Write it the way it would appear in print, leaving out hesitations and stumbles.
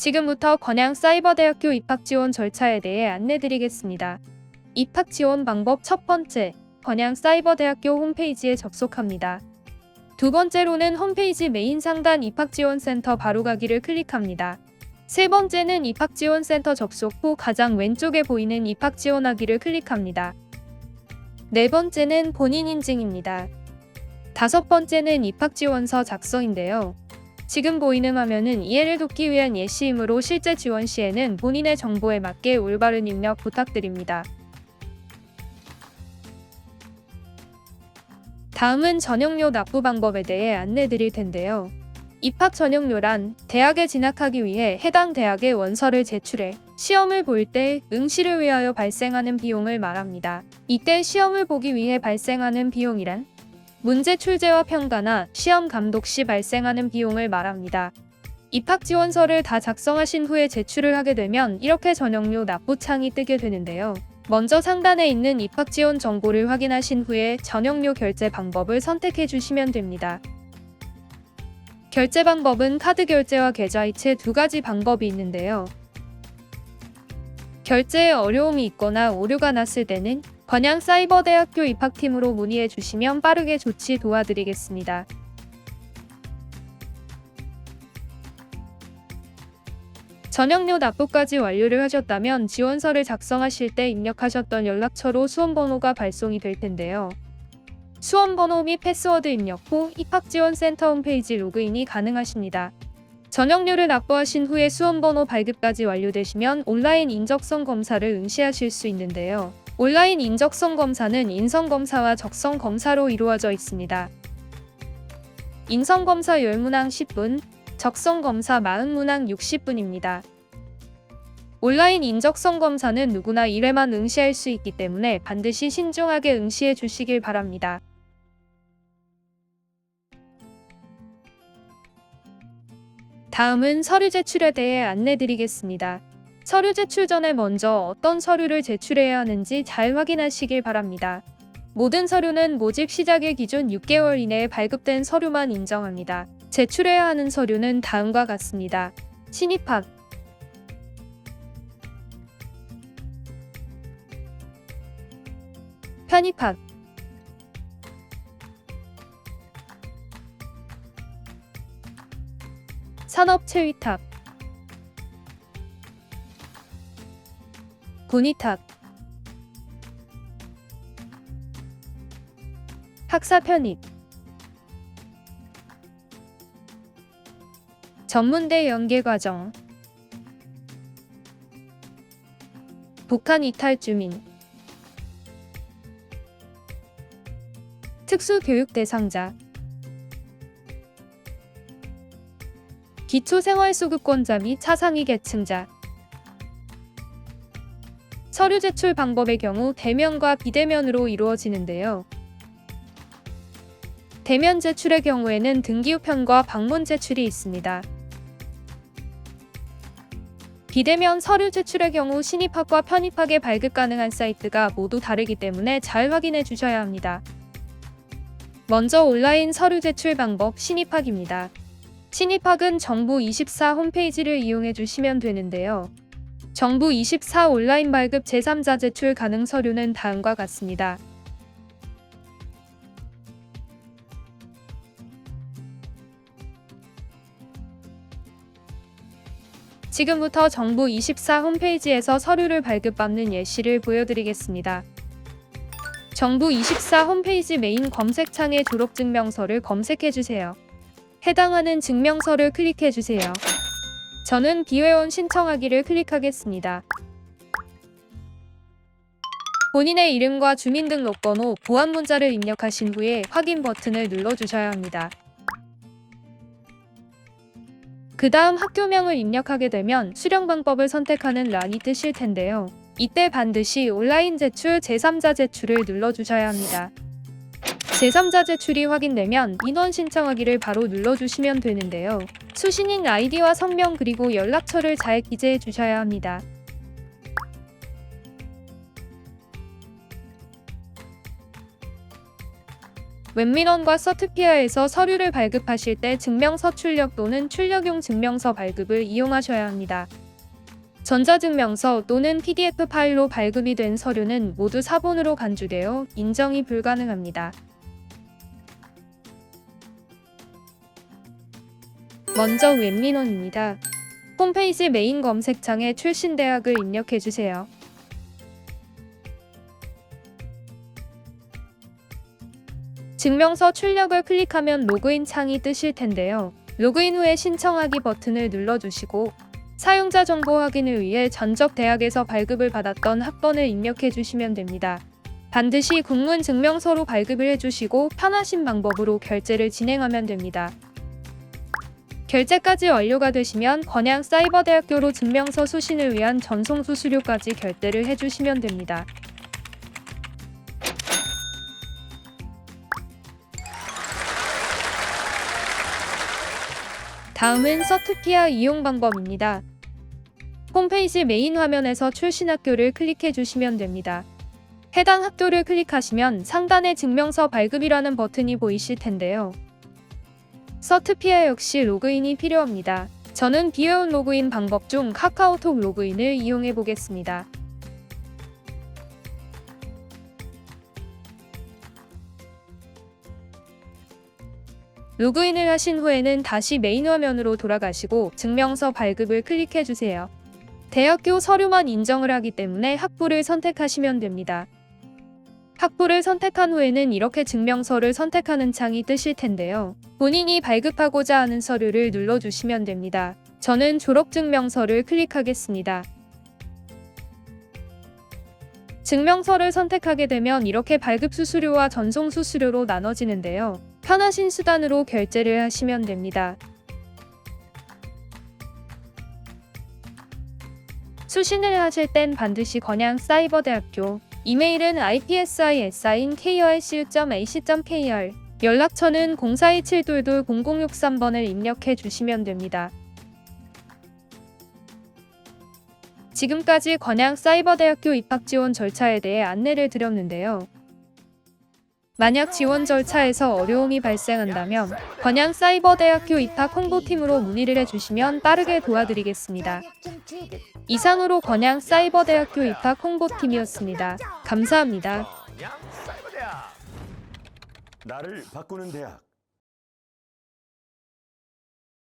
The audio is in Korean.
지금부터 건양사이버대학교 입학지원 절차에 대해 안내드리겠습니다. 입학지원 방법 첫 번째, 건양사이버대학교 홈페이지에 접속합니다. 두 번째로는 홈페이지 메인 상단 입학지원센터 바로가기를 클릭합니다. 세 번째는 입학지원센터 접속 후 가장 왼쪽에 보이는 입학지원하기를 클릭합니다. 네 번째는 본인 인증입니다. 다섯 번째는 입학지원서 작성인데요. 지금 보이는 화면은 이해를 돕기 위한 예시이므로 실제 지원 시에는 본인의 정보에 맞게 올바른 입력 부탁드립니다. 다음은 전형료 납부 방법에 대해 안내드릴 텐데요. 입학 전형료란 대학에 진학하기 위해 해당 대학에 원서를 제출해 시험을 볼 때 응시를 위하여 발생하는 비용을 말합니다. 이때 시험을 보기 위해 발생하는 비용이란 문제 출제와 평가나 시험 감독 시 발생하는 비용을 말합니다. 입학 지원서를 다 작성하신 후에 제출을 하게 되면 이렇게 전형료 납부 창이 뜨게 되는데요. 먼저 상단에 있는 입학 지원 정보를 확인하신 후에 전형료 결제 방법을 선택해 주시면 됩니다. 결제 방법은 카드 결제와 계좌이체 두 가지 방법이 있는데요. 결제에 어려움이 있거나 오류가 났을 때는 건양사이버대학교 입학팀으로 문의해 주시면 빠르게 조치 도와드리겠습니다. 전형료 납부까지 완료를 하셨다면 지원서를 작성하실 때 입력하셨던 연락처로 수험번호가 발송이 될 텐데요. 수험번호 및 패스워드 입력 후 입학지원센터 홈페이지 로그인이 가능하십니다. 전형료를 납부하신 후에 수험번호 발급까지 완료되시면 온라인 인적성 검사를 응시하실 수 있는데요. 온라인 인적성 검사는 인성검사와 적성검사로 이루어져 있습니다. 인성검사 10문항 10분, 적성검사 40문항 60분입니다. 온라인 인적성 검사는 누구나 1회만 응시할 수 있기 때문에 반드시 신중하게 응시해 주시길 바랍니다. 다음은 서류 제출에 대해 안내드리겠습니다. 서류 제출 전에 먼저 어떤 서류를 제출해야 하는지 잘 확인하시길 바랍니다. 모든 서류는 모집 시작일 기준 6개월 이내에 발급된 서류만 인정합니다. 제출해야 하는 서류는 다음과 같습니다. 신입학, 편입학, 산업체 위탁, 군위탁, 학사 편입, 전문대 연계과정, 북한 이탈 주민, 특수교육 대상자, 기초생활수급권자 및 차상위 계층자. 서류 제출 방법의 경우 대면과 비대면으로 이루어지는데요. 대면 제출의 경우에는 등기 우편과 방문 제출이 있습니다. 비대면 서류 제출의 경우 신입학과 편입학에 발급 가능한 사이트가 모두 다르기 때문에 잘 확인해 주셔야 합니다. 먼저 온라인 서류 제출 방법 신입학입니다. 신입학은 정부24 홈페이지를 이용해 주시면 되는데요. 정부24 온라인 발급 제3자 제출 가능 서류는 다음과 같습니다. 지금부터 정부24 홈페이지에서 서류를 발급받는 예시를 보여드리겠습니다. 정부24 홈페이지 메인 검색창에 졸업증명서를 검색해주세요. 해당하는 증명서를 클릭해주세요. 저는 비회원 신청하기를 클릭하겠습니다. 본인의 이름과 주민등록번호, 보안문자를 입력하신 후에 확인 버튼을 눌러주셔야 합니다. 그 다음 학교명을 입력하게 되면 수령 방법을 선택하는 란이 뜨실 텐데요. 이때 반드시 온라인 제출, 제3자 제출을 눌러주셔야 합니다. 제3자 제출이 확인되면 인원 신청하기를 바로 눌러주시면 되는데요. 수신인 아이디와 성명 그리고 연락처를 잘 기재해 주셔야 합니다. 웹민원과 서트피아에서 서류를 발급하실 때 증명서 출력 또는 출력용 증명서 발급을 이용하셔야 합니다. 전자증명서 또는 PDF 파일로 발급이 된 서류는 모두 사본으로 간주되어 인정이 불가능합니다. 먼저 웹민원입니다. 홈페이지 메인 검색창에 출신 대학을 입력해주세요. 증명서 출력을 클릭하면 로그인 창이 뜨실 텐데요. 로그인 후에 신청하기 버튼을 눌러주시고 사용자 정보 확인을 위해 전적 대학에서 발급을 받았던 학번을 입력해 주시면 됩니다. 반드시 국문 증명서로 발급을 해주시고 편하신 방법으로 결제를 진행하면 됩니다. 결제까지 완료가 되시면 건양사이버대학교로 증명서 수신을 위한 전송 수수료까지 결제를 해주시면 됩니다. 다음은 서트피아 이용 방법입니다. 홈페이지 메인 화면에서 출신 학교를 클릭해 주시면 됩니다. 해당 학교를 클릭하시면 상단에 증명서 발급이라는 버튼이 보이실 텐데요. 서트피아 역시 로그인이 필요합니다. 저는 비회원 로그인 방법 중 카카오톡 로그인을 이용해 보겠습니다. 로그인을 하신 후에는 다시 메인 화면으로 돌아가시고 증명서 발급을 클릭해 주세요. 대학교 서류만 인정을 하기 때문에 학부를 선택하시면 됩니다. 학부를 선택한 후에는 이렇게 증명서를 선택하는 창이 뜨실 텐데요. 본인이 발급하고자 하는 서류를 눌러주시면 됩니다. 저는 졸업증명서를 클릭하겠습니다. 증명서를 선택하게 되면 이렇게 발급 수수료와 전송 수수료로 나눠지는데요. 편하신 수단으로 결제를 하시면 됩니다. 수신을 하실 땐 반드시 건양사이버대학교, 이메일은 ipsis@krcu.ac.kr, 연락처는 0427220063번을 입력해 주시면 됩니다. 지금까지 건양사이버대학교 입학 지원 절차에 대해 안내를 드렸는데요. 만약 지원 절차에서 어려움이 발생한다면 건양사이버대학교 입학 홍보팀으로 문의를 해주시면 빠르게 도와드리겠습니다. 이상으로 건양사이버대학교 입학 홍보팀이었습니다. 감사합니다. 나를 바꾸는 대학.